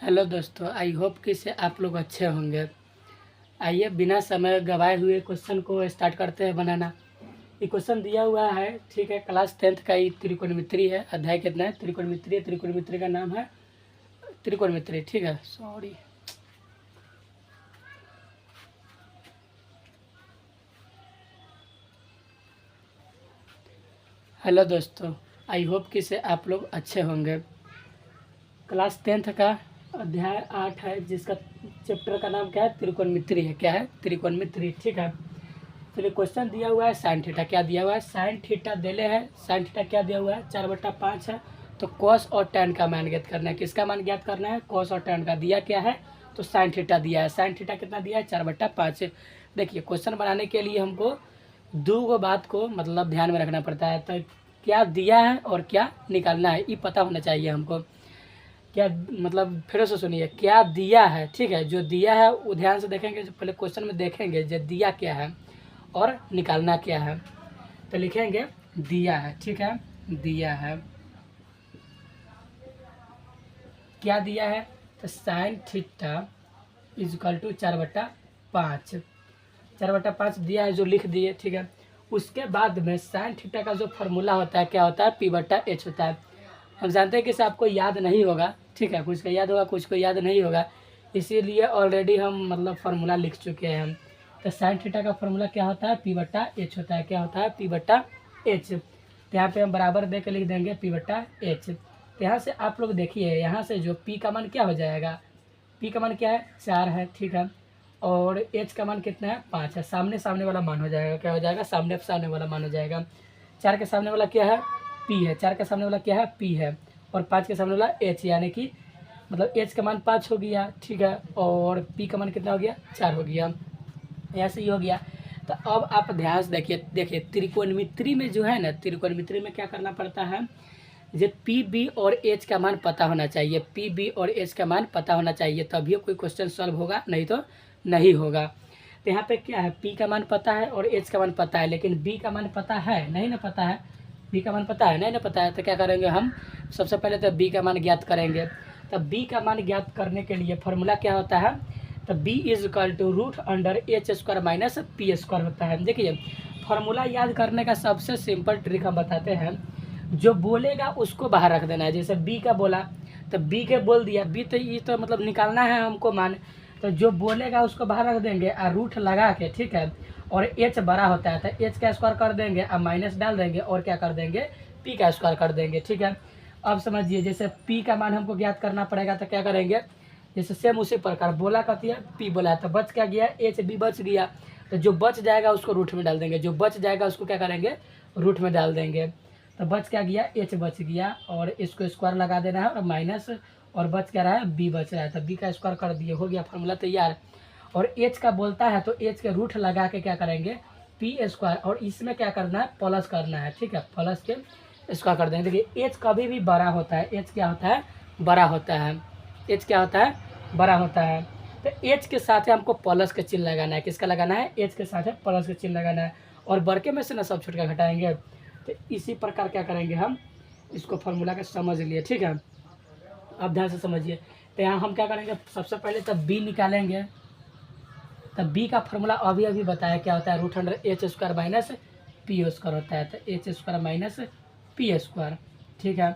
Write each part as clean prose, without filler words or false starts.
Hello दोस्तों, I hope कि से आप लोग अच्छे होंगे। आइए बिना समय गवाए हुए क्वेश्चन को स्टार्ट करते हैं बनाना। ये क्वेश्चन दिया हुआ है, ठीक है। क्लास 10th का ये त्रिकोणमिति है। अध्याय कितना है? त्रिकोणमिति। त्रिकोणमिति का नाम है त्रिकोणमिति, ठीक है। सॉरी। हेलो दोस्तों, आई होप कि से आप लोग अच्छे होंगे। क्लास 10th का अध्याय 8 है, जिसका चैप्टर का नाम क्या है? त्रिकोणमिति है। क्या है? त्रिकोणमिति, ठीक है। चलिए, क्वेश्चन दिया हुआ है साइन थीटा। क्या दिया हुआ है? साइन थीटा देले है। साइन थीटा क्या दिया हुआ है? 4/5 है। तो कॉस और टैन का मान ज्ञात करना है। किसका मान ज्ञात करना है? कॉस और टैन का। दिया क्या है? तो साइन थीटा दिया है। साइन थीटा कितना दिया है? 4/5। देखिए, क्वेश्चन बनाने के लिए हमको दो गो बात को मतलब ध्यान में रखना पड़ता है। तो क्या दिया है और क्या निकालना है, ये पता होना चाहिए हमको। क्या मतलब, फिर से सुनिए, क्या दिया है, ठीक है। जो दिया है वो ध्यान से देखेंगे। जो पहले क्वेश्चन में देखेंगे जो दिया क्या है और निकालना क्या है। तो लिखेंगे दिया है, ठीक है। दिया है, क्या दिया है? तो साइन थीटा इजकल टू 4/5। 4/5 दिया है, जो लिख दिए, ठीक है। उसके बाद में साइन थीटा का जो फॉर्मूला होता है, क्या होता है? P/H होता है। हम जानते हैं कि इसे आपको याद नहीं होगा, ठीक है। कुछ को याद होगा, कुछ को याद नहीं होगा, इसीलिए ऑलरेडी हम मतलब फार्मूला लिख चुके हैं हम। तो साइन थीटा का फार्मूला क्या होता है? P/H होता है। क्या होता है? P/H। तो यहाँ पे हम बराबर दे के लिख देंगे P/H। तो यहाँ से आप लोग देखिए, यहाँ से जो P का मान क्या हो जाएगा? P का मान क्या है? 4 है, ठीक है। और H का मान कितना है? 5 है। सामने सामने वाला मान हो जाएगा। क्या हो जाएगा? सामने सामने वाला मान हो जाएगा। 4 के सामने वाला क्या है? P है। 4 के सामने वाला क्या है? P है। और 5 के सामने वाला H, यानी कि मतलब H का मान 5 हो गया, ठीक है। और P का मान कितना हो गया? 4 हो गया। ऐसे ही हो गया। तो अब आप ध्यान से देखिए त्रिकोणमिति में जो है ना, त्रिकोणमिति में क्या करना पड़ता है? जो पी बी और एच का मान पता होना चाहिए। पी बी और एच का मान पता होना चाहिए, तभी कोई क्वेश्चन सॉल्व होगा, नहीं तो नहीं होगा। तो यहाँ पे क्या है? पी का मान पता है और एच का मान पता है, लेकिन बी का मान पता है नहीं ना? पता है। बी का मान पता है नहीं ना? पता है। तो क्या करेंगे हम? सबसे पहले तो बी का मान ज्ञात करेंगे। तब बी का मान ज्ञात करने के लिए फॉर्मूला क्या होता है? तो B is equal to √H² minus P² होता है। देखिए, फॉर्मूला याद करने का सबसे सिंपल ट्रिक हम बताते हैं। जो बोलेगा उसको बाहर रख देना है। जैसे बी का बोला तो बी के बोल दिया, बी तो ये तो मतलब निकालना है हमको मान। तो जो बोलेगा उसको बाहर रख देंगे और रूट लगा के, ठीक है। और एच बड़ा होता है तो एच का स्क्वायर कर देंगे और माइनस डाल देंगे और क्या कर देंगे? पी का स्क्वायर कर देंगे, ठीक है। अब समझिए, जैसे पी का मान हमको ज्ञात करना पड़ेगा तो क्या करेंगे? जैसे सेम उसी प्रकार बोला कहती है, पी बोला है तो बच क्या गया? एच बी बच गया। तो जो बच जाएगा उसको रूट में डाल देंगे, जो बच जाएगा उसको क्या करेंगे? रूट में डाल देंगे। तो बच क्या गया? एच बच गया और इसको स्क्वायर लगा देना है और माइनस, और बच क्या रहा है? बी बच रहा है। तो बी का स्क्वायर कर दिए, हो गया फार्मूला तैयार। और एच का बोलता है तो एच के रूट लगा के क्या करेंगे? P²। और इसमें क्या करना है? प्लस करना है, ठीक है। प्लस के स्क्वायर कर देंगे। देखिए, एच कभी भी बड़ा होता है। एच क्या होता है? बड़ा होता है। एच क्या होता है? बड़ा होता है। तो एच के साथ हमको प्लस का चिन्ह लगाना है। किसका लगाना है? एच के साथ प्लस का चिन्ह लगाना है। और बड़के में से ना सब छोटा घटाएंगे। तो इसी प्रकार क्या करेंगे हम? इसको फार्मूला का समझ लिए, ठीक है। अब ध्यान से समझिए। तो यहाँ हम क्या करेंगे? सबसे पहले तब बी निकालेंगे। तब बी का फार्मूला अभी अभी बताया, क्या होता है? √H² माइनस P² होता है। तो H² माइनस P², ठीक है।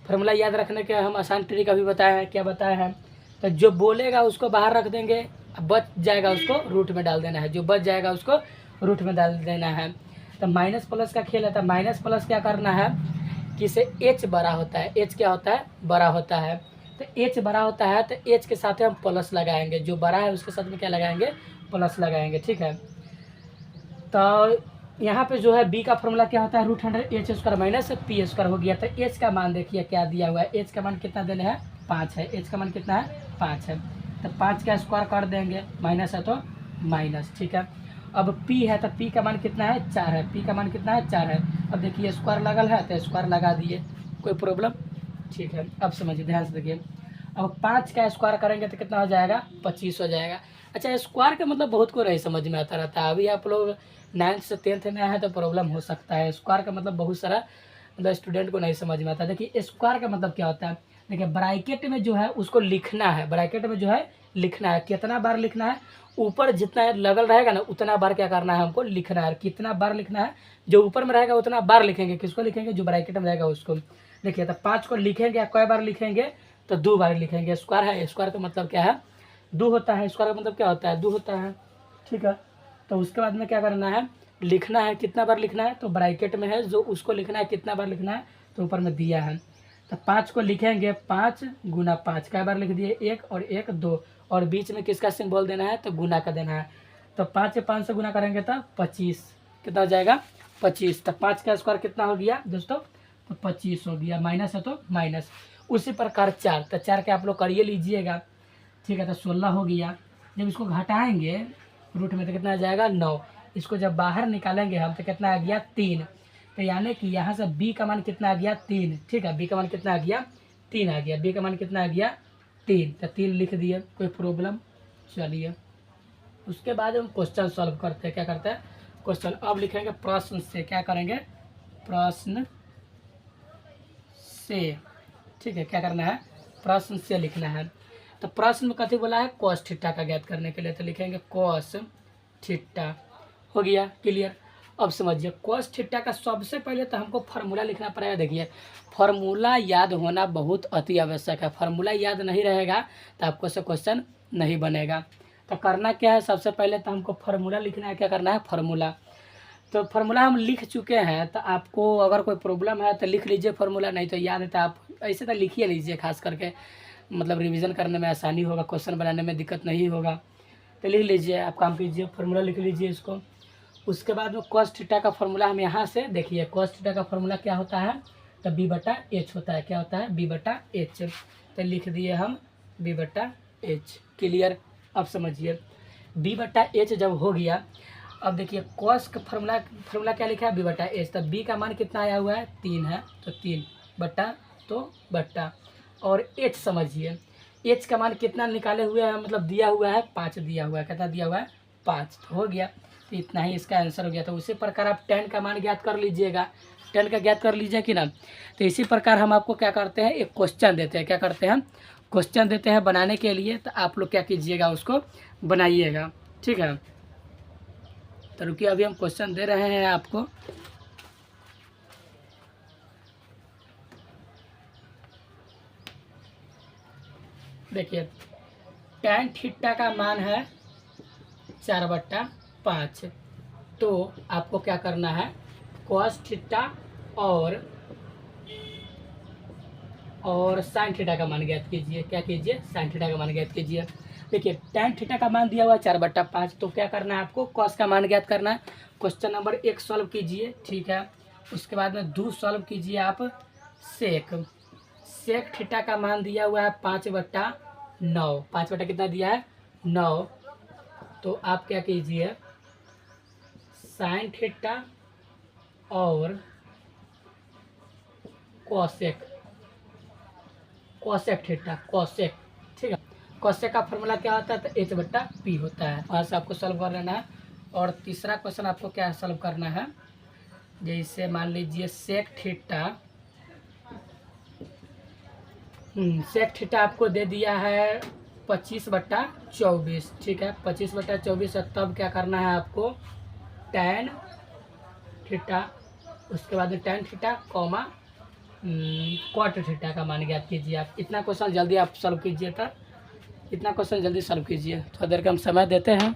फार्मूला याद रखने के हम आसान ट्रिक अभी बताए हैं। क्या बताया है? तो जो बोलेगा उसको बाहर रख देंगे, बच जाएगा उसको रूट में डाल देना है। जो बच जाएगा उसको रूट में डाल देना है। तो माइनस प्लस का खेल है। तो माइनस प्लस क्या करना है कि से एच बड़ा होता है। एच क्या होता है? बड़ा होता है। तो एच बड़ा होता है तो एच के साथ हम प्लस लगाएंगे। जो बड़ा है उसके साथ में क्या लगाएंगे? प्लस लगाएंगे, ठीक है। तो यहाँ पे जो है बी का फॉर्मूला क्या होता है? √H² माइनस P² हो गया। तो एच का मान देखिए क्या दिया हुआ है? एच का मान कितना देना है? 5 है। एच का मान कितना है? 5 है। तो 5 का स्क्वायर कर देंगे, माइनस है तो माइनस, ठीक है। अब पी है तो पी का मान कितना है? 4 है। पी का मान कितना है? 4 है। अब देखिए स्क्वायर लगल है तो स्क्वायर लगा दिए, कोई प्रॉब्लम? ठीक है। अब समझिए, ध्यान से देखिए। अब 5 का स्क्वायर करेंगे तो कितना हो जाएगा? 25 हो जाएगा। अच्छा, स्क्वायर का मतलब बहुत को नहीं समझ में आता रहता है। अभी आप लोग 9th से 10th में आए हैं तो प्रॉब्लम हो सकता है। स्क्वायर का मतलब बहुत सारा मतलब स्टूडेंट को नहीं समझ में आता। देखिए, स्क्वायर का मतलब क्या होता है? देखिए ब्रैकेट में जो है उसको लिखना है, ब्रैकेट में जो है लिखना है, कितना बार लिखना है, ऊपर जितना लगल रहेगा ना उतना बार क्या करना है हमको लिखना है, कितना बार लिखना है, जो ऊपर में रहेगा उतना बार लिखेंगे, किसको लिखेंगे, जो ब्रैकेट में रहेगा उसको। देखिए तो 5 को लिखेंगे, कई बार लिखेंगे, तो 2 बार लिखेंगे। स्क्वायर है, स्क्वायर का मतलब क्या है, 2 होता है, स्क्वायर का मतलब क्या होता है, 2 होता है, ठीक है। तो उसके बाद में क्या करना है, लिखना है, कितना बार लिखना है, तो ब्रैकेट में है जो उसको लिखना है, कितना बार लिखना है, तो ऊपर में दिया है। तो 5 को लिखेंगे, 5 गुना 5 कई बार लिख दिए, 1 और 1 2, और बीच में किसका सिंबल देना है, तो गुना का देना है। तो 5 से 5 से गुना करेंगे तो 25, कितना हो जाएगा 25। तो 5 का स्क्वायर कितना हो गया दोस्तों, तो 25 हो गया, माइनस है तो माइनस। उसी प्रकार 4, तो 4 के आप लोग करिए लीजिएगा, ठीक है। तो 16 हो गया। जब इसको घटाएंगे रूट में तो कितना आ जाएगा 9, इसको जब बाहर निकालेंगे हम तो कितना आ गया 3। तो यानी कि यहाँ से b का मान कितना आ गया 3, ठीक है, b का मान कितना आ गया 3 आ गया, b का मान कितना आ गया 3, तो 3 लिख दिए, कोई प्रॉब्लम। चलिए उसके बाद हम क्वेश्चन सॉल्व करते हैं, क्या करते हैं क्वेश्चन। अब लिखेंगे प्रश्न से, क्या करेंगे प्रश्न से, ठीक है, क्या करना है प्रश्न से लिखना है। तो प्रश्न में कथी बोला है, cos थीटा का ज्ञात करने के लिए, तो लिखेंगे cos थीटा, हो गया क्लियर। अब समझिए cos थीटा का सबसे पहले तो हमको फार्मूला लिखना पड़ेगा। देखिए फार्मूला याद होना बहुत अति आवश्यक है, फार्मूला याद नहीं रहेगा तो आपको से क्वेश्चन नहीं बनेगा। तो करना क्या है, सबसे पहले तो हमको फार्मूला लिखना है, क्या करना है फार्मूला। तो फार्मूला हम लिख चुके हैं, तो आपको अगर कोई प्रॉब्लम है तो लिख लीजिए फार्मूला, नहीं तो याद है तो आप ऐसे तो लिखिए लीजिए, खास करके मतलब रिवीजन करने में आसानी होगा, क्वेश्चन बनाने में दिक्कत नहीं होगा। तो लिख लीजिए, आप काम कीजिए, फार्मूला लिख लीजिए इसको। उसके बाद में cos थीटा का फार्मूला हम यहाँ से देखिए, cos थीटा का फार्मूला क्या होता है, तो b/h होता है, क्या होता है b/h। तो लिख दिए हम b/h, क्लियर। अब समझिए b/h जब हो गया, अब देखिए cos का फार्मूला क्या लिखा है b/h, तो b का मान कितना आया हुआ है 3 है, तो 3 बट्टा तो बट्टा, और h समझिए h का मान कितना निकाले हुए हैं, मतलब दिया हुआ है 5 दिया हुआ है, कितना दिया हुआ है 5, तो हो गया। तो इतना ही इसका आंसर हो गया। तो उसी प्रकार आप 10 का मान ज्ञात कर लीजिएगा, 10 का ज्ञात कर लीजिए कि ना। तो इसी प्रकार हम आपको क्या करते हैं, एक क्वेश्चन देते हैं, क्या करते हैं क्वेश्चन देते हैं बनाने के लिए। तो आप लोग क्या कीजिएगा, उसको बनाइएगा, ठीक है। तो रुकिए अभी हम क्वेश्चन दे रहे हैं आपको। देखिए tan थीटा का मान है 4/5, तो आपको क्या करना है cos थीटा और sin थीटा का मान ज्ञात कीजिए। क्या कीजिए, sin थीटा का मान ज्ञात कीजिए। देखिए tan थीटा का मान दिया हुआ 4/5, तो क्या करना है आपको cos का मान ज्ञात करना है। क्वेश्चन नंबर 1 सॉल्व कीजिए, ठीक है। उसके बाद में 2 सॉल्व कीजिए आप सेक थीटा का मान दिया हुआ है 5/9, 5 बटा कितना दिया है 9। तो आप क्या कीजिए साइन थीटा और कोसेक थीटा, कोसेक, ठीक है। कोसेक का फॉर्मूला क्या होता है, तो h/p होता है। वहाँ से आपको सॉल्व कर लेना है। और तीसरा क्वेश्चन आपको क्या सॉल्व करना है, जैसे मान लीजिए सेक थीटा आपको दे दिया है 25/24, ठीक है, 25/24 है। तब क्या करना है आपको tan थीटा, उसके बाद tan theta comma cot theta का मान ज्ञात कीजिए। आप इतना क्वेश्चन जल्दी आप सॉल्व कीजिए, तो इतना क्वेश्चन जल्दी सॉल्व कीजिए, थोड़ा देर का हम समय देते हैं।